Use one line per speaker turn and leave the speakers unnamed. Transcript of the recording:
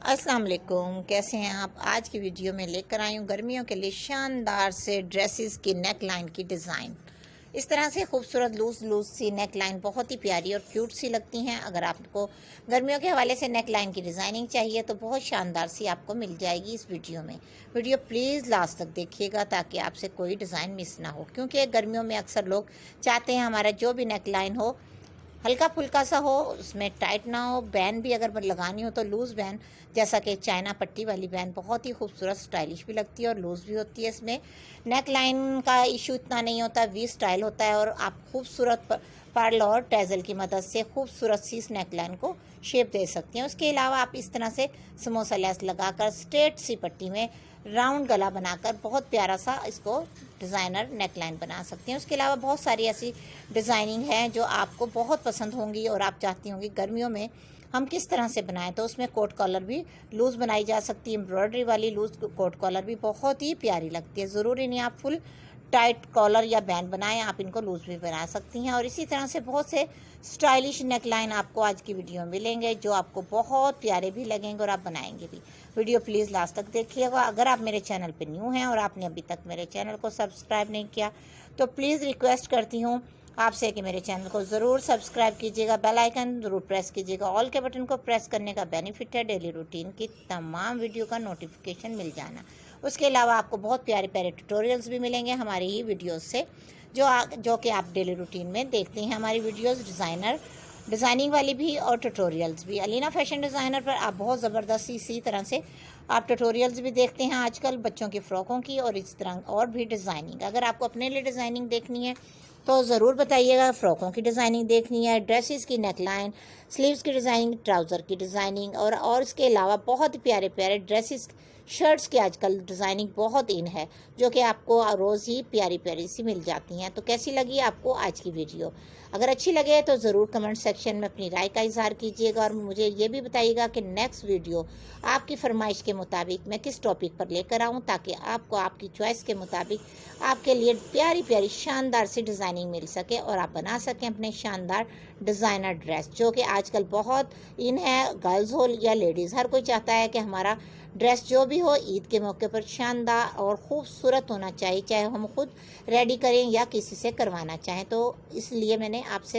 अस्सलाम वालेकुम, कैसे हैं आप। आज की वीडियो में लेकर आई हूँ गर्मियों के लिए शानदार से ड्रेसेस की नेक लाइन की डिज़ाइन। इस तरह से खूबसूरत लूज़ सी नेक लाइन बहुत ही प्यारी और क्यूट सी लगती हैं। अगर आपको गर्मियों के हवाले से नेक लाइन की डिज़ाइनिंग चाहिए तो बहुत शानदार सी आपको मिल जाएगी इस वीडियो में। वीडियो प्लीज़ लास्ट तक देखिएगा ताकि आपसे कोई डिज़ाइन मिस ना हो, क्योंकि गर्मियों में अक्सर लोग चाहते हैं हमारा जो भी नेक लाइन हो हल्का फुल्का सा हो, उसमें टाइट ना हो। बैन भी अगर लगानी हो तो लूज़ बैन, जैसा कि चाइना पट्टी वाली बैन बहुत ही खूबसूरत स्टाइलिश भी लगती है और लूज़ भी होती है। इसमें नेक लाइन का इशू इतना नहीं होता, वी स्टाइल होता है और आप खूबसूरत पर्ल और टैज़ल की मदद से खूबसूरत सी इस नेक लाइन को शेप दे सकती हैं। उसके अलावा आप इस तरह से समोसा लेस लगाकर स्ट्रेट सी पट्टी में राउंड गला बनाकर बहुत प्यारा सा इसको डिज़ाइनर नेक लाइन बना सकती हैं। उसके अलावा बहुत सारी ऐसी डिज़ाइनिंग है जो आपको बहुत पसंद होंगी और आप चाहती होंगी गर्मियों में हम किस तरह से बनाएं। तो उसमें कोट कॉलर भी लूज़ बनाई जा सकती है। एम्ब्रॉयडरी वाली लूज़ कोट कॉलर भी बहुत ही प्यारी लगती है। ज़रूरी नहीं आप फुल टाइट कॉलर या बैंड बनाएं, आप इनको लूज़ भी बना सकती हैं। और इसी तरह से बहुत से स्टाइलिश नेक लाइन आपको आज की वीडियो में मिलेंगे जो आपको बहुत प्यारे भी लगेंगे और आप बनाएंगे भी। वीडियो प्लीज़ लास्ट तक देखिएगा। अगर आप मेरे चैनल पर न्यू हैं और आपने अभी तक मेरे चैनल को सब्सक्राइब नहीं किया तो प्लीज़ रिक्वेस्ट करती हूँ आपसे कि मेरे चैनल को ज़रूर सब्सक्राइब कीजिएगा, बेल आइकन ज़रूर प्रेस कीजिएगा। ऑल के बटन को प्रेस करने का बेनिफिट है डेली रूटीन की तमाम वीडियो का नोटिफिकेशन मिल जाना। उसके अलावा आपको बहुत प्यारे प्यारे ट्यूटोरियल्स भी मिलेंगे हमारी ही वीडियोस से, जो कि आप डेली रूटीन में देखते हैं हमारी वीडियोस, डिज़ाइनिंग वाली भी और ट्यूटोरियल्स भी। अलीना फैशन डिज़ाइनर पर आप बहुत ज़बरदस्त इसी तरह से आप ट्यूटोरियल्स भी देखते हैं आजकल बच्चों की फ़्रॉकों की और इस तरह और भी डिज़ाइनिंग। अगर आपको अपने लिए डिज़ाइनिंग देखनी है तो ज़रूर बताइएगा। फ़्रॉकों की डिज़ाइनिंग देखनी है, ड्रेसेस की नेकलाइन, स्लीव्स की डिज़ाइनिंग, ट्राउज़र की डिज़ाइनिंग और इसके अलावा बहुत ही प्यारे प्यारे ड्रेसेस शर्ट्स की आजकल डिज़ाइनिंग बहुत इन है जो कि आपको रोज़ ही प्यारी प्यारी सी मिल जाती हैं। तो कैसी लगी आपको आज की वीडियो? अगर अच्छी लगे तो ज़रूर कमेंट सेक्शन में अपनी राय का इज़हार कीजिएगा और मुझे ये भी बताइएगा कि नेक्स्ट वीडियो आपकी फरमाइश के मुताबिक मैं किस टॉपिक पर लेकर आऊँ, ताकि आपको आपकी चॉइस के मुताबिक आपके लिए प्यारी प्यारी शानदार सी डिज़ाइनिंग मिल सके और आप बना सकें अपने शानदार डिज़ाइनर ड्रेस, जो कि आजकल बहुत इन है। गर्ल्स हो या लेडीज़, हर कोई चाहता है कि हमारा ड्रेस जो भी हो ईद के मौके पर शानदार और ख़ूबसूरत होना चाहिए, चाहे हम खुद रेडी करें या किसी से करवाना चाहें। तो इसलिए मैंने आपसे